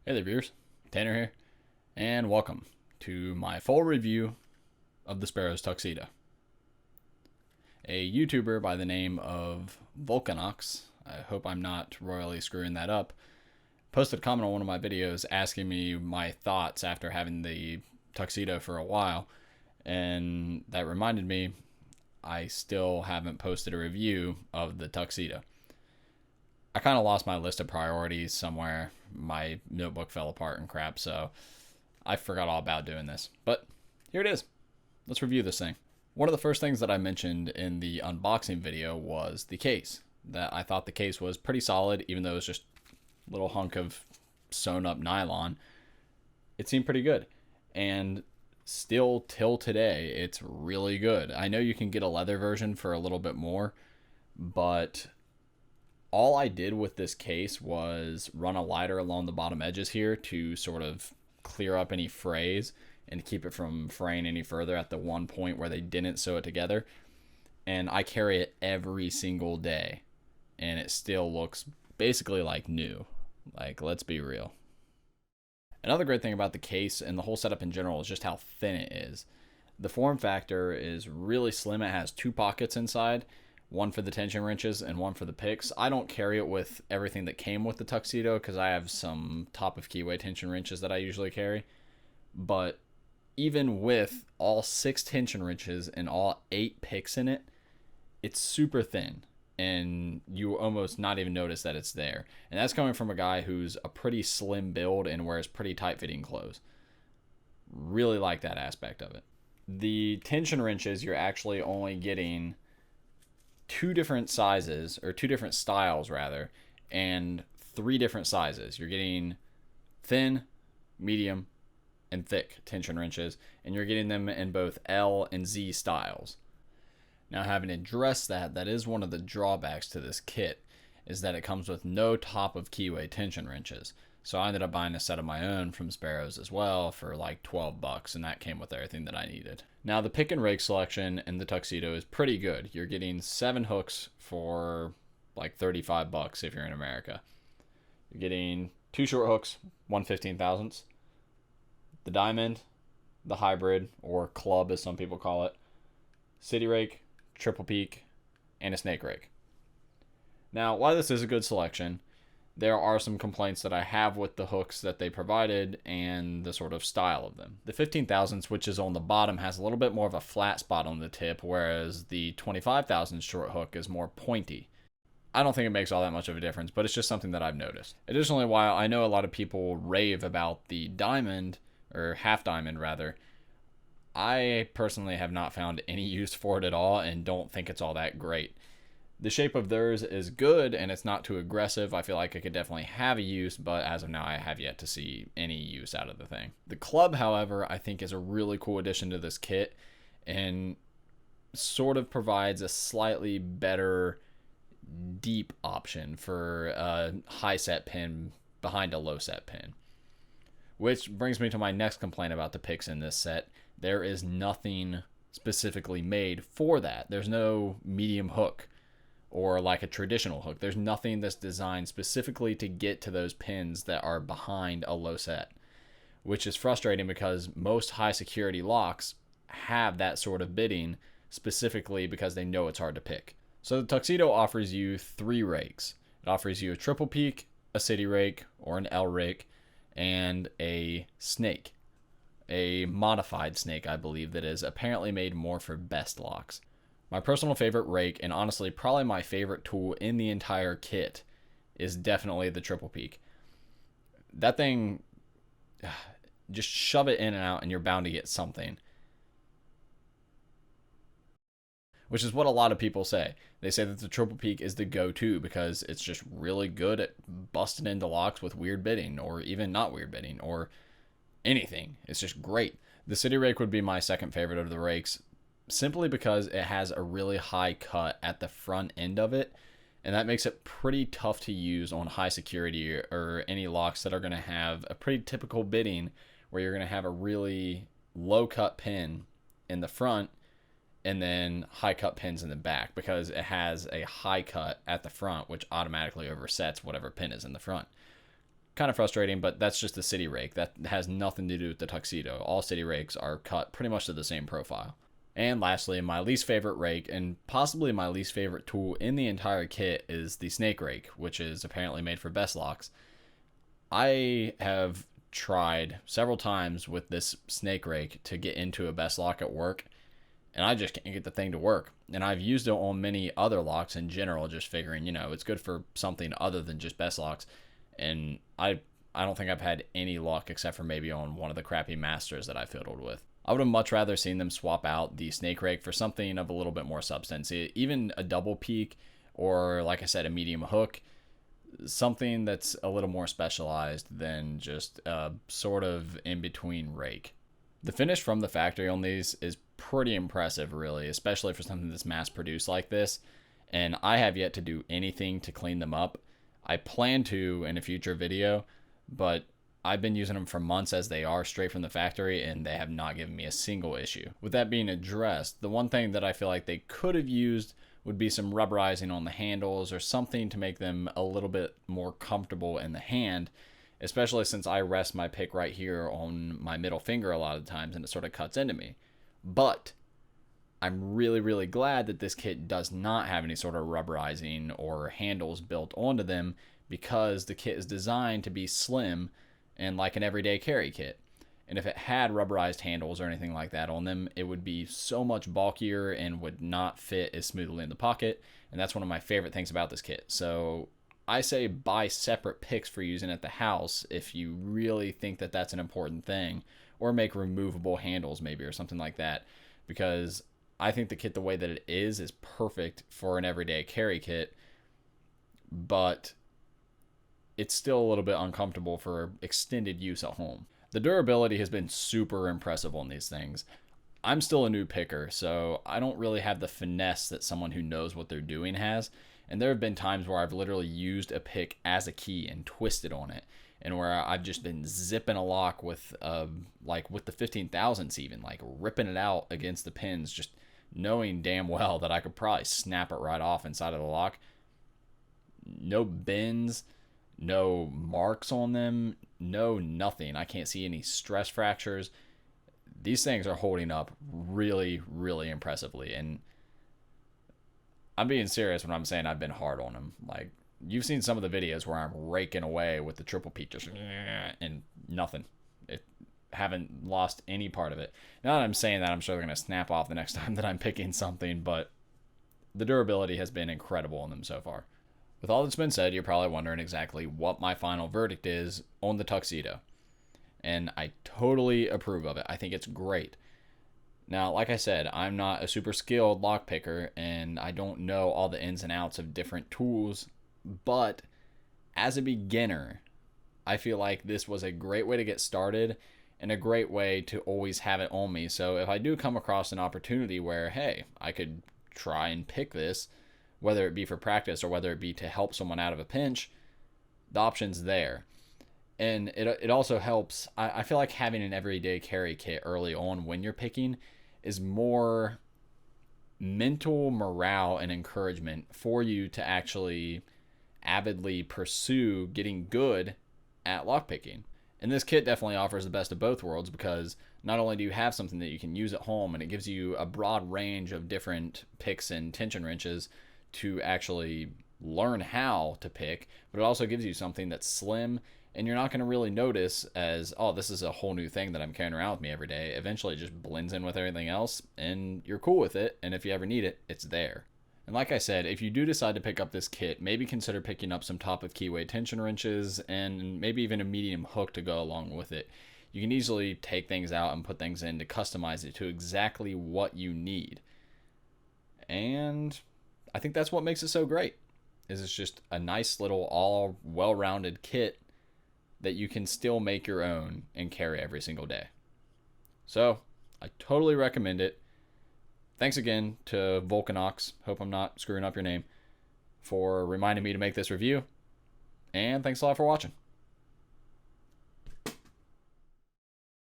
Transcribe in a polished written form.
Hey there, viewers. Tanner here, and welcome to my full review of the Sparrows Tuxedo. A YouTuber by the name of Vulcanox, I hope I'm not royally screwing that up, posted a comment on one of my videos asking me my thoughts after having the tuxedo for a while, and that reminded me I still haven't posted a review of the tuxedo. I kind of lost my list of priorities somewhere. My notebook fell apart and crap, so I forgot all about doing this. But here it is. Let's review this thing. One of the first things that I mentioned in the unboxing video was the case. That I thought the case was pretty solid, even though it was just a little hunk of sewn up nylon. It seemed pretty good. And still till today, it's really good. I know you can get a leather version for a little bit more, but all I did with this case was run a lighter along the bottom edges here to sort of clear up any frays and to keep it from fraying any further at the one point where they didn't sew it together. And I carry it every single day, and it still looks basically like new. Like, let's be real. Another great thing about the case and the whole setup in general is just how thin it is. The form factor is really slim. It has two pockets inside, one for the tension wrenches and one for the picks. I don't carry it with everything that came with the tuxedo because I have some top of keyway tension wrenches that I usually carry. But even with all 6 tension wrenches and all 8 picks in it, it's super thin and you almost not even notice that it's there. And that's coming from a guy who's a pretty slim build and wears pretty tight fitting clothes. Really like that aspect of it. The tension wrenches, you're actually only getting 2 different sizes, or 2 different styles rather, and 3 different sizes. You're getting thin, medium, and thick tension wrenches, and you're getting them in both L and Z styles. Now, having addressed that, that is one of the drawbacks to this kit, is that it comes with no top of keyway tension wrenches. So I ended up buying a set of my own from Sparrows as well for like $12, and that came with everything that I needed. Now, the pick and rake selection in the tuxedo is pretty good. You're getting 7 hooks for like $35 if you're in America. You're getting 2 short hooks, 1/15,000ths, the diamond, the hybrid, or club as some people call it, city rake, triple peak, and a snake rake. Now, while this is a good selection, there are some complaints that I have with the hooks that they provided and the sort of style of them. The 15,000ths, which is on the bottom, has a little bit more of a flat spot on the tip, whereas the 25,000 short hook is more pointy. I don't think it makes all that much of a difference, but it's just something that I've noticed. Additionally, while I know a lot of people rave about the diamond, or half diamond rather, I personally have not found any use for it at all and don't think it's all that great. The shape of theirs is good and it's not too aggressive. I feel like it could definitely have a use, but as of now, I have yet to see any use out of the thing. The club, however, I think is a really cool addition to this kit and sort of provides a slightly better deep option for a high set pin behind a low set pin. Which brings me to my next complaint about the picks in this set. There is nothing specifically made for that. There's no medium hook or like a traditional hook. There's nothing that's designed specifically to get to those pins that are behind a low set, which is frustrating because most high security locks have that sort of bitting specifically because they know it's hard to pick. So the tuxedo offers you 3 rakes. It offers you a triple peak, a city rake or an L rake, and a snake. A modified snake, I believe, that is apparently made more for best locks. My personal favorite rake, and honestly probably my favorite tool in the entire kit, is definitely the triple peak. That thing, just shove it in and out and you're bound to get something. Which is what a lot of people say. They say that the triple peak is the go-to because it's just really good at busting into locks with weird bitting, or even not weird bitting, or anything. It's just great. The city rake would be my second favorite of the rakes, simply because it has a really high cut at the front end of it, and that makes it pretty tough to use on high security or any locks that are going to have a pretty typical bitting where you're going to have a really low cut pin in the front and then high cut pins in the back, because it has a high cut at the front which automatically oversets whatever pin is in the front. Kind of frustrating, but that's just the city rake. That has nothing to do with the tuxedo. All city rakes are cut pretty much to the same profile. And lastly, my least favorite rake, and possibly my least favorite tool in the entire kit, is the snake rake, which is apparently made for best locks. I have tried several times with this snake rake to get into a best lock at work, and I just can't get the thing to work. And I've used it on many other locks in general, just figuring, it's good for something other than just best locks. And I don't think I've had any luck except for maybe on one of the crappy masters that I fiddled with. I would have much rather seen them swap out the snake rake for something of a little bit more substance. Even a double peak, or like I said, a medium hook. Something that's a little more specialized than just a sort of in-between rake. The finish from the factory on these is pretty impressive, really, especially for something that's mass-produced like this. And I have yet to do anything to clean them up. I plan to in a future video, but I've been using them for months as they are straight from the factory, and they have not given me a single issue. With that being addressed, the one thing that I feel like they could have used would be some rubberizing on the handles or something to make them a little bit more comfortable in the hand, especially since I rest my pick right here on my middle finger a lot of the times and it sort of cuts into me. But I'm really, really glad that this kit does not have any sort of rubberizing or handles built onto them, because the kit is designed to be slim and like an everyday carry kit. And if it had rubberized handles or anything like that on them, it would be so much bulkier and would not fit as smoothly in the pocket. And that's one of my favorite things about this kit. So I say buy separate picks for using at the house if you really think that that's an important thing, or make removable handles maybe or something like that, because I think the kit the way that it is perfect for an everyday carry kit, but it's still a little bit uncomfortable for extended use at home. The durability has been super impressive on these things. I'm still a new picker, so I don't really have the finesse that someone who knows what they're doing has. And there have been times where I've literally used a pick as a key and twisted on it, and where I've just been zipping a lock with with the 15,000s even, like ripping it out against the pins, just knowing damn well that I could probably snap it right off inside of the lock. No bends, no marks on them, no nothing. I can't see any stress fractures. These things are holding up really, really impressively. And I'm being serious when I'm saying I've been hard on them. Like, you've seen some of the videos where I'm raking away with the triple peak, just and nothing. Haven't lost any part of it. Now that I'm saying that, I'm sure they're going to snap off the next time that I'm picking something, but the durability has been incredible on them so far. With all that's been said, you're probably wondering exactly what my final verdict is on the tuxedo. And I totally approve of it. I think it's great. Now, like I said, I'm not a super skilled lockpicker, and I don't know all the ins and outs of different tools, but as a beginner, I feel like this was a great way to get started and a great way to always have it on me. So if I do come across an opportunity where, hey, I could try and pick this, whether it be for practice or whether it be to help someone out of a pinch, the option's there. And it also helps. I feel like having an everyday carry kit early on when you're picking is more mental morale and encouragement for you to actually avidly pursue getting good at lockpicking. And this kit definitely offers the best of both worlds, because not only do you have something that you can use at home, and it gives you a broad range of different picks and tension wrenches to actually learn how to pick, but it also gives you something that's slim, and you're not going to really notice as, oh, this is a whole new thing that I'm carrying around with me every day. Eventually it just blends in with everything else, and you're cool with it, and if you ever need it, it's there. And like I said, if you do decide to pick up this kit, maybe consider picking up some top of keyway tension wrenches and maybe even a medium hook to go along with it. You can easily take things out and put things in to customize it to exactly what you need. And I think that's what makes it so great, is it's just a nice little all well-rounded kit that you can still make your own and carry every single day. So I totally recommend it. Thanks again to Volcanox, hope I'm not screwing up your name, for reminding me to make this review. And thanks a lot for watching.